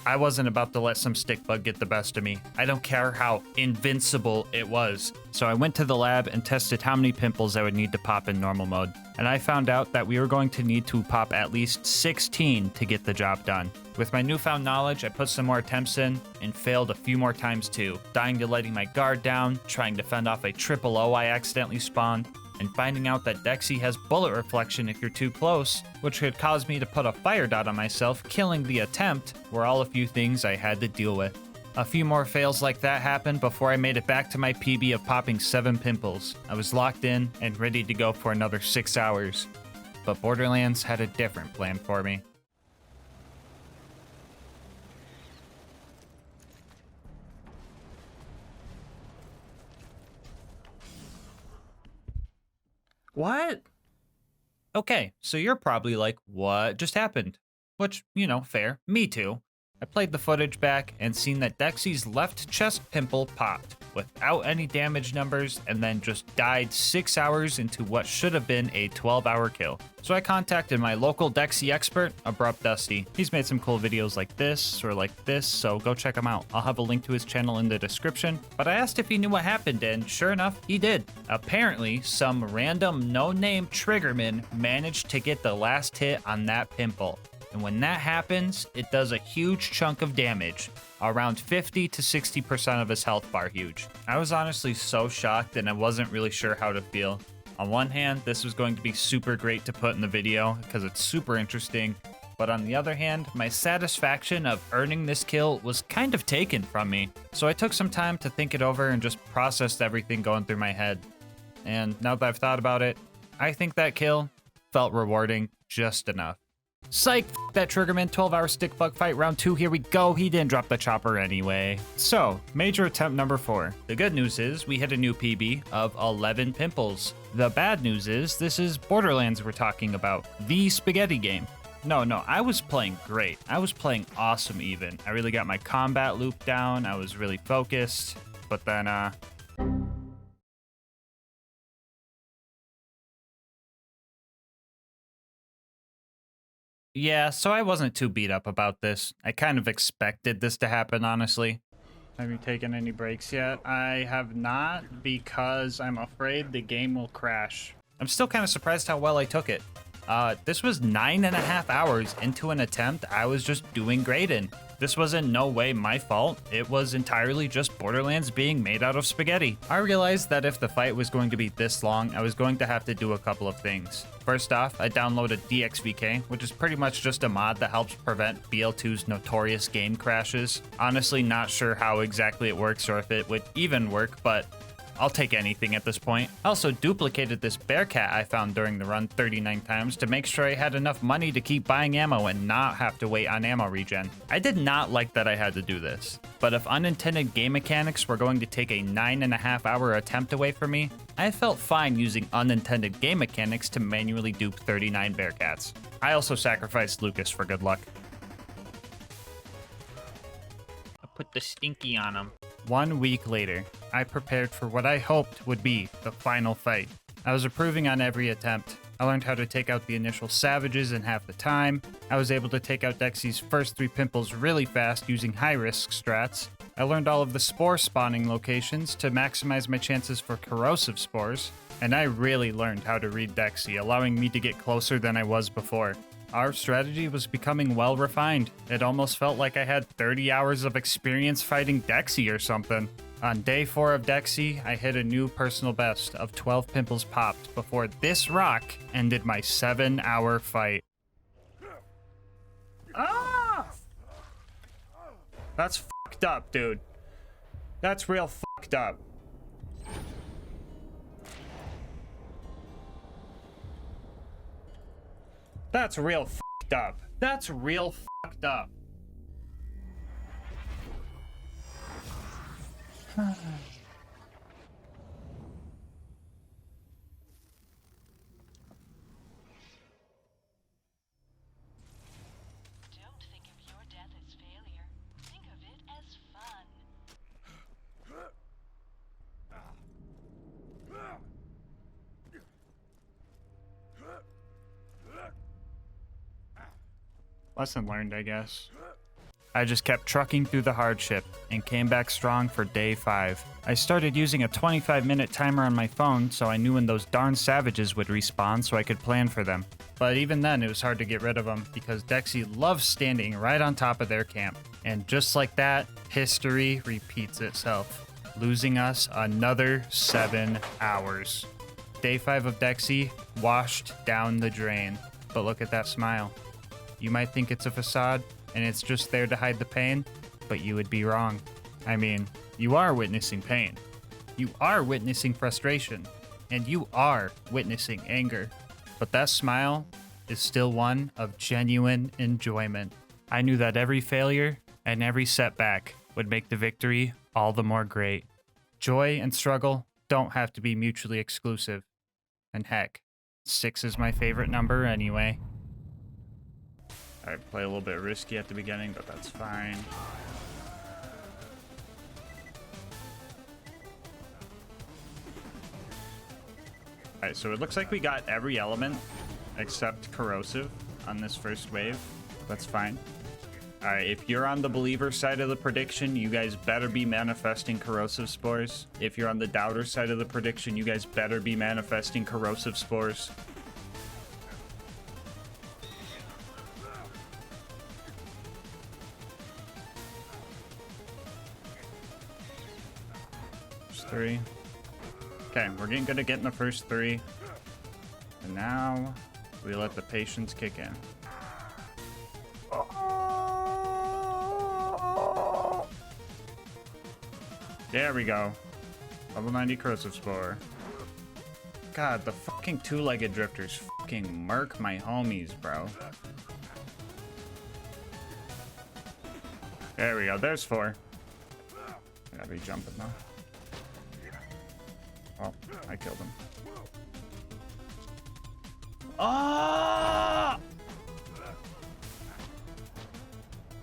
I wasn't about to let some stick bug get the best of me. I don't care how invincible it was. So I went to the lab and tested how many pimples I would need to pop in normal mode. And I found out that we were going to need to pop at least 16 to get the job done. With my newfound knowledge, I put some more attempts in and failed a few more times too, dying to letting my guard down, trying to fend off a triple O I accidentally spawned, and finding out that Dexy has bullet reflection if you're too close, which could cause me to put a fire dot on myself, killing the attempt, were all a few things I had to deal with. A few more fails like that happened before I made it back to my PB of popping 7 pimples. I was locked in and ready to go for another 6 hours. But Borderlands had a different plan for me. What? Okay, so you're probably like, what just happened? Which, fair. Me too. I played the footage back and seen that Dexy's left chest pimple popped without any damage numbers and then just died 6 hours into what should have been a 12-hour kill. So I contacted my local Dexy expert, Abrupt Dusty. He's made some cool videos like this or like this, so go check him out. I'll have a link to his channel in the description. But I asked if he knew what happened, and sure enough, he did. Apparently, some random no-name triggerman managed to get the last hit on that pimple. And when that happens, it does a huge chunk of damage, around 50 to 60% of his health bar huge. I was honestly so shocked and I wasn't really sure how to feel. On one hand, this was going to be super great to put in the video because it's super interesting, but on the other hand, my satisfaction of earning this kill was kind of taken from me. So I took some time to think it over and just processed everything going through my head. And now that I've thought about it, I think that kill felt rewarding just enough. Psych, that Triggerman 12-hour stick bug fight round 2, here we go. He didn't drop the chopper anyway. So, major attempt number 4. The good news is we hit a new PB of 11 pimples. The bad news is this is Borderlands we're talking about, the spaghetti game. No, I was playing great. I was playing awesome even. I really got my combat loop down. I was really focused, but then yeah, so I wasn't too beat up about this. I kind of expected this to happen, honestly. Have you taken any breaks yet? I have not, because I'm afraid the game will crash. I'm still kind of surprised how well I took it. This was 9.5 hours into an attempt I was just doing great in. This was in no way my fault. It was entirely just Borderlands being made out of spaghetti. I realized that if the fight was going to be this long, I was going to have to do a couple of things. First off, I downloaded DXVK, which is pretty much just a mod that helps prevent BL2's notorious game crashes. Honestly, not sure how exactly it works or if it would even work, but I'll take anything at this point. I also duplicated this Bearcat I found during the run 39 times to make sure I had enough money to keep buying ammo and not have to wait on ammo regen. I did not like that I had to do this, but if unintended game mechanics were going to take a 9.5 hour attempt away from me, I felt fine using unintended game mechanics to manually dupe 39 Bearcats. I also sacrificed Lucas for good luck. I put the stinky on him. 1 week later, I prepared for what I hoped would be the final fight. I was improving on every attempt. I learned how to take out the initial savages in half the time. I was able to take out Dexy's first 3 pimples really fast using high-risk strats. I learned all of the spore spawning locations to maximize my chances for corrosive spores. And I really learned how to read Dexy, allowing me to get closer than I was before. Our strategy was becoming well refined. It almost felt like I had 30 hours of experience fighting Dexy or something. On day 4 of Dexy, I hit a new personal best of 12 pimples popped before this rock ended my 7-hour fight. Ah! That's fucked up, dude. That's real fucked up. That's real fucked up. That's real fucked up. Don't think of your death as failure. Think of it as fun. Lesson learned, I guess. I just kept trucking through the hardship and came back strong for day 5. I started using a 25-minute timer on my phone so I knew when those darn savages would respawn so I could plan for them. But even then, it was hard to get rid of them because Dexy loves standing right on top of their camp. And just like that, history repeats itself, losing us another 7 hours. Day 5 of Dexy washed down the drain. But look at that smile. You might think it's a facade, and it's just there to hide the pain, but you would be wrong. I mean, you are witnessing pain. You are witnessing frustration, and you are witnessing anger. But that smile is still one of genuine enjoyment. I knew that every failure and every setback would make the victory all the more great. Joy and struggle don't have to be mutually exclusive. And heck, 6 is my favorite number anyway. Probably play a little bit risky at the beginning, but that's fine. Alright, so it looks like we got every element except corrosive on this first wave. That's fine. Alright, if you're on the believer side of the prediction, you guys better be manifesting corrosive spores. If you're on the doubter side of the prediction, you guys better be manifesting corrosive spores. There's 3. Okay, we're getting good at getting the first 3. And now we let the patience kick in. There we go. Level 90 corrosive spore. God, the fucking two-legged drifters fucking murk my homies, bro. There we go. There's 4. I gotta be jumping though. Oh, I killed him. Ah!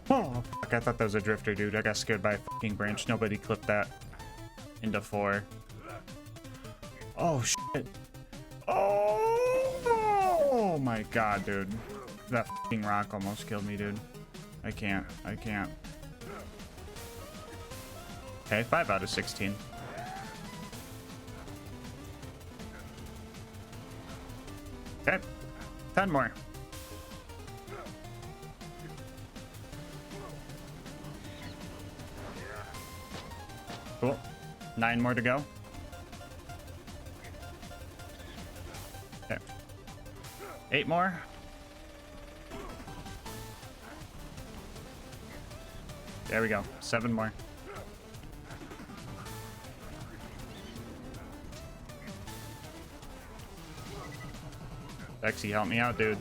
Oh, fuck, I thought that was a drifter, dude. I got scared by a fucking branch. Nobody clipped that into 4. Oh, shit. Oh my god, dude. That fucking rock almost killed me, dude. I can't. Okay, 5 out of 16. Okay, 10 more. Cool. 9 more to go. Okay. 8 more. There we go. 7 more. Bexy, help me out, dude.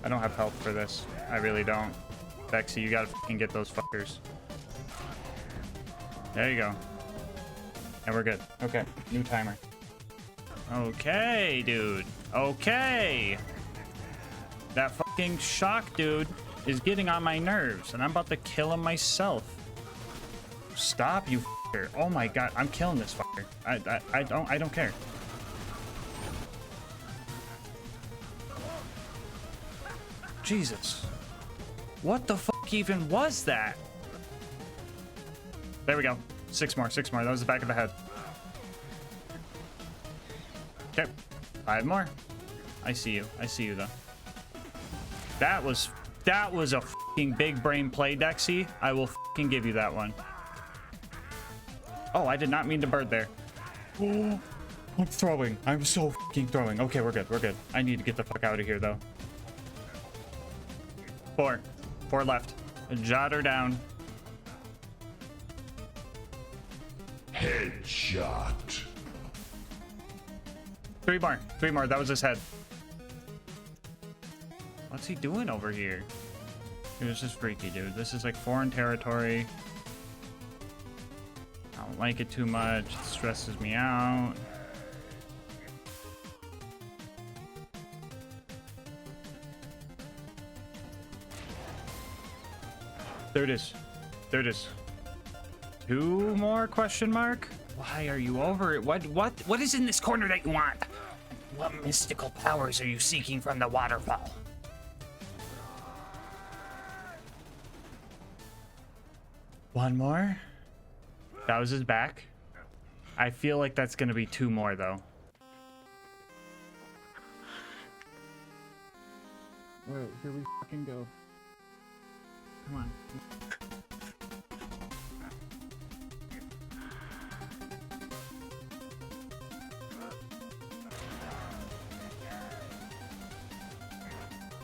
I don't have health for this. I really don't. Bexy, you gotta fucking get those fuckers. There you go. And we're good. Okay, new timer. Okay, dude. Okay. That fucking shock dude is getting on my nerves, and I'm about to kill him myself. Stop, you fucker. Oh my god, I'm killing this fucker. I don't care. Jesus. What the fuck even was that? There we go. 6 more, 6 more. That was the back of the head. Okay. 5 more. I see you. I see you, though. That was a fucking big brain play, Dexy. I will fucking give you that one. Oh, I did not mean to bird there. Oh, I'm throwing. I'm so fucking throwing. Okay, we're good. We're good. I need to get the fuck out of here, though. 4 left. Jot her down. Headshot. 3 more. 3 more. That was his head. What's he doing over here? Dude, this is freaky, dude. This is like foreign territory. I don't like it too much. It stresses me out. There it is. There it is. 2 more question mark? Why are you over it? What is in this corner that you want? What mystical powers are you seeking from the waterfall? One more? That was his back. I feel like that's gonna be 2 more though. Alright, here we fucking go. Come on.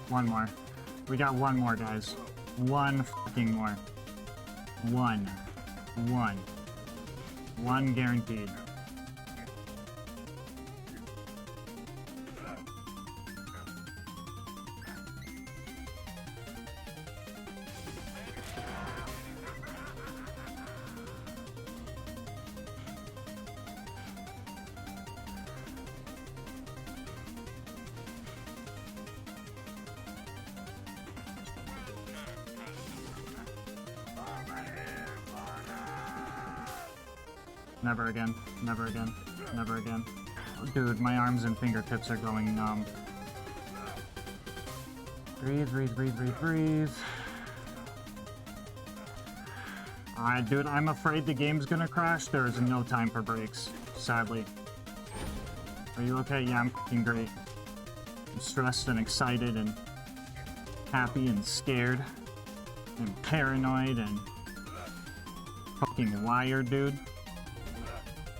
One more. We got 1 more, guys. 1 fucking more. 1 guaranteed. Never again. Never again. Never again. Oh, dude, my arms and fingertips are going numb. Breathe, breathe, breathe, breathe, breathe. Alright, dude, I'm afraid the game's gonna crash. There is no time for breaks, sadly. Are you okay? Yeah, I'm fucking great. I'm stressed and excited and happy and scared and paranoid and fucking wired, dude.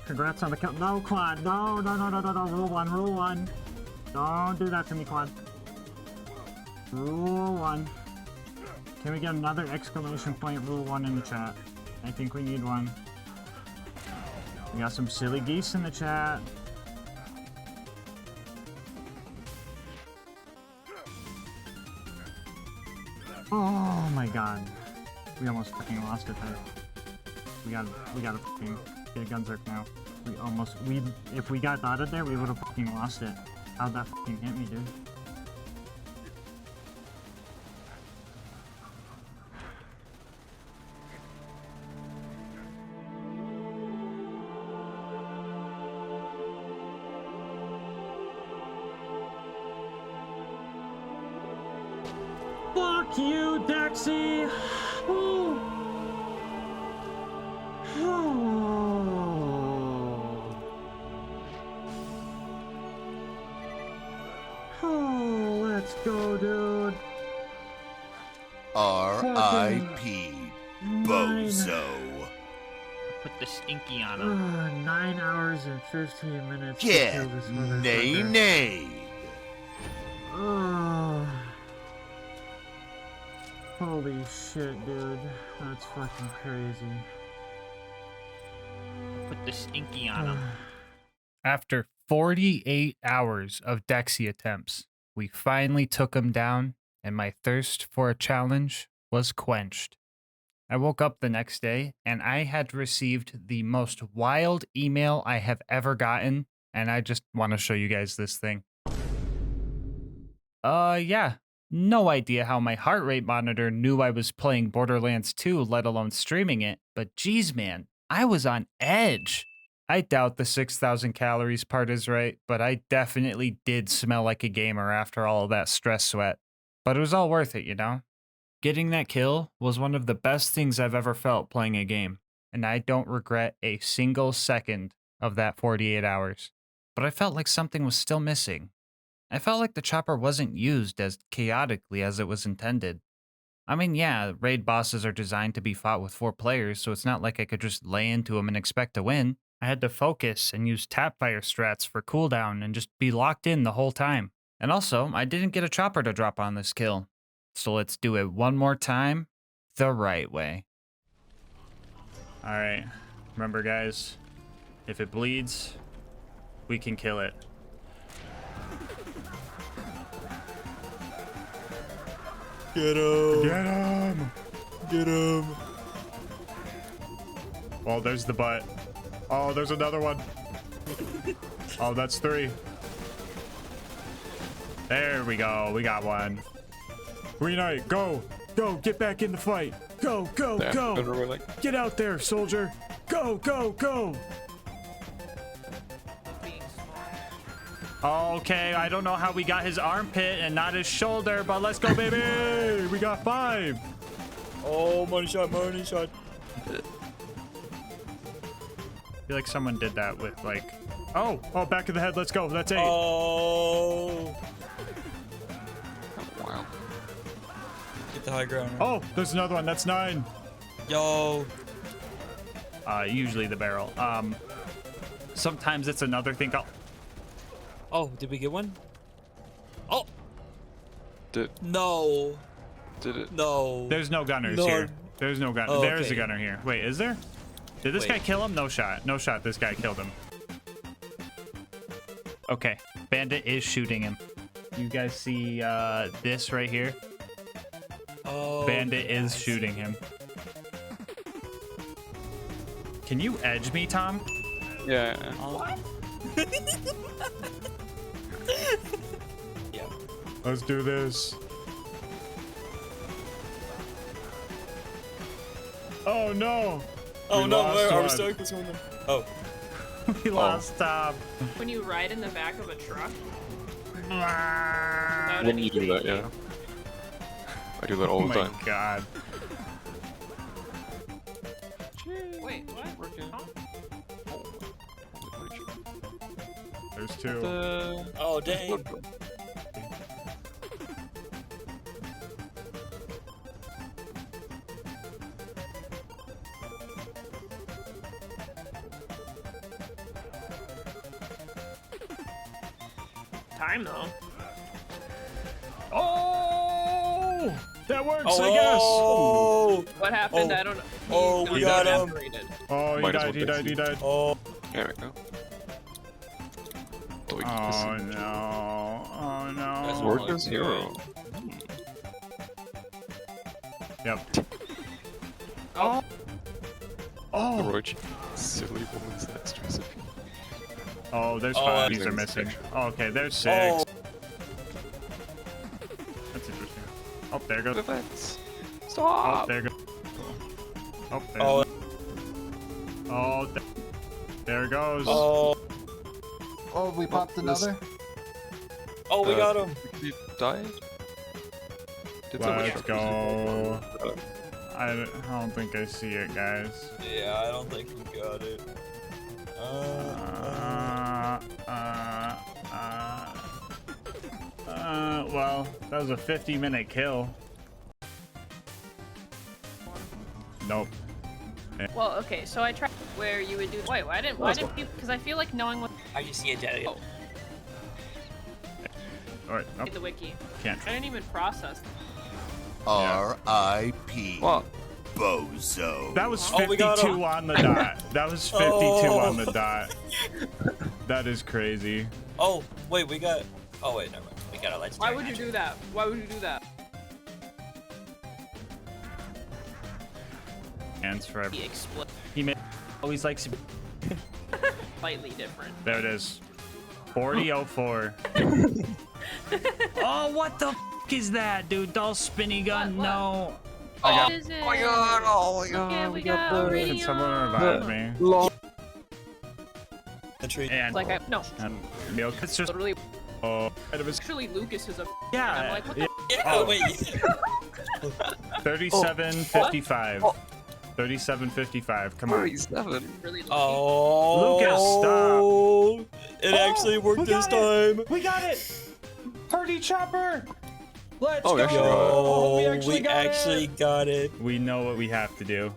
Congrats on the kill. No, Quad. No, no, no, no, no, no. Rule 1, Rule 1. Don't do that to me, Quad. Rule 1. Can we get another exclamation point Rule 1 in the chat? I think we need one. We got some silly geese in the chat. Oh my god. We almost fucking lost it there. We gotta fucking get a Gunzerk now. If we got dotted there, we would have fucking lost it. How'd that fucking hit me, dude? Fuck you, Dexy! Oh. Oh, let's go, dude. R.I.P. Bozo. Put the stinky on him. 9 hours and 15 minutes to Get kill this motherfucker. nay. Oh. Holy shit, dude. That's fucking crazy. Put the stinky on him. After 48 hours of Dexy attempts, we finally took him down, and my thirst for a challenge was quenched. I woke up the next day, and I had received the most wild email I have ever gotten, and I just want to show you guys this thing. Yeah. No idea how my heart rate monitor knew I was playing Borderlands 2, let alone streaming it, but geez, man, I was on edge. I doubt the 6,000 calories part is right, but I definitely did smell like a gamer after all of that stress sweat. But it was all worth it, you know? Getting that kill was one of the best things I've ever felt playing a game, and I don't regret a single second of that 48 hours. But I felt like something was still missing. I felt like the chopper wasn't used as chaotically as it was intended. I mean, yeah, raid bosses are designed to be fought with 4 players, so it's not like I could just lay into them and expect to win. I had to focus and use tapfire strats for cooldown and just be locked in the whole time. And also, I didn't get a chopper to drop on this kill. So let's do it one more time, the right way. Alright, remember guys, if it bleeds, we can kill it. Get him! Get him! Get him! Oh, there's the butt. Oh, there's another one. Oh, that's 3. There we go. We got one. Green Knight, go! Go! Get back in the fight! Go! Go! Yeah, Go! relic. Get out there, soldier! Go! Go! Go! Okay, I don't know how we got his armpit and not his shoulder, but let's go, baby! We got 5! Oh, money shot, money shot. I feel like someone did that with, like... Oh! Oh, back of the head, let's go. That's 8. Oh! Wow. Get the high ground. Right? Oh, there's another one. That's 9. Yo! Usually the barrel. Sometimes it's another thing called... Oh, did we get one? Oh! Did No! it? No! There's no gunners No. here. There's no gunner. Oh, There's okay. a gunner here. Wait, is there? Did this Wait. guy kill him? No shot. No shot. This guy killed him. Okay. Bandit is shooting him. You guys see this right here? Oh, Bandit is yes. shooting him. Can you edge me, Tom? Yeah. What? Yeah. Let's do this. Oh no! Oh We no, lost are we one. stuck with someone? Oh. We lost Tom. When you ride in the back of a truck. When you do that, yeah. I do that all Oh the my time. god. Wait, what? There's two. Oh, dang. Time though. Oh! That works, I guess! Oh! What happened? Oh. I don't know. Oh, He's we not got him. evaporated. Oh, he Minus died, one he died, he died. Oh. There we go. Oh no. Oh That's no. Work as hero. Yep. Oh. Oh! Roach. Silly woman's that stress. Oh, there's Oh, five. I- These are missing. Oh, okay, there's six. Oh. That's interesting. Oh, there goes. Defense. Oh, Stop! there goes. Oh, there. Oh. Oh, there it goes. Oh. Oh, we popped another? Oh, we got him. He died? Did someone Let's shoot go. him? I don't think I see it, guys. Yeah, I don't think we got it. Well, that was a 50-minute kill. Nope. Well, okay, so I tried where you would do. Wait, why didn't you? Because I feel like knowing what I just see a dead. Oh. Alright, nope. the wiki. Can't. I didn't even process. R.I.P. What? Bozo. That was Oh, we got 52 him. on the dot. That was 52 Oh. on the dot. That is crazy. Oh, wait, we got. Oh, wait, never mind. We got a legendary. Why would you do that? Why would you do that? Hands forever. He exploded. He always likes. Slightly different. There it is. 4004. Oh, what the f is that, dude? Doll spinny gun? What? No. What is it? Oh my god! Oh my god! Yeah, we got Can someone revive me? The tree. And Like I no. milk. It's just. Literally, Oh, it was. actually, Lucas is a. Yeah. And I'm like, what the? Yeah, Oh. wait. 3755. 3755. Come on. 47. Really? Oh. Lucas, stop. It actually worked this time. We got it. Party chopper. Let's Oh, we actually got it. Oh, we we actually got it. We know what we have to do.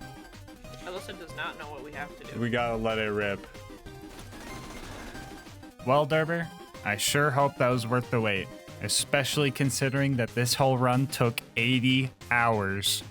Alyssa does not know what we have to do. We gotta let it rip. Well, DerBR, I sure hope that was worth the wait, especially considering that this whole run took 80 hours.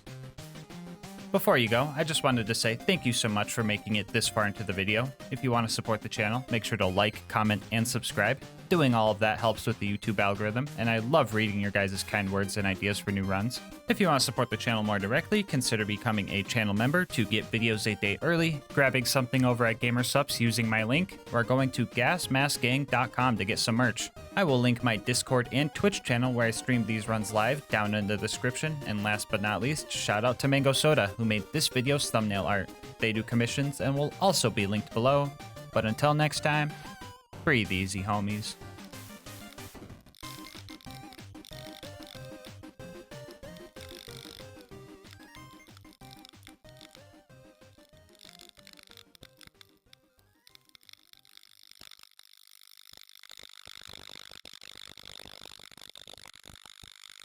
Before you go, I just wanted to say thank you so much for making it this far into the video. If you want to support the channel, make sure to like, comment, and subscribe. Doing all of that helps with the YouTube algorithm, and I love reading your guys' kind words and ideas for new runs. If you want to support the channel more directly, consider becoming a channel member to get videos a day early, grabbing something over at GamerSupps using my link, or going to gasmaskgang.com to get some merch. I will link my Discord and Twitch channel where I stream these runs live down in the description, and last but not least, shout out to Mango Soda who made this video's thumbnail art. They do commissions and will also be linked below. But until next time, breathe easy, homies.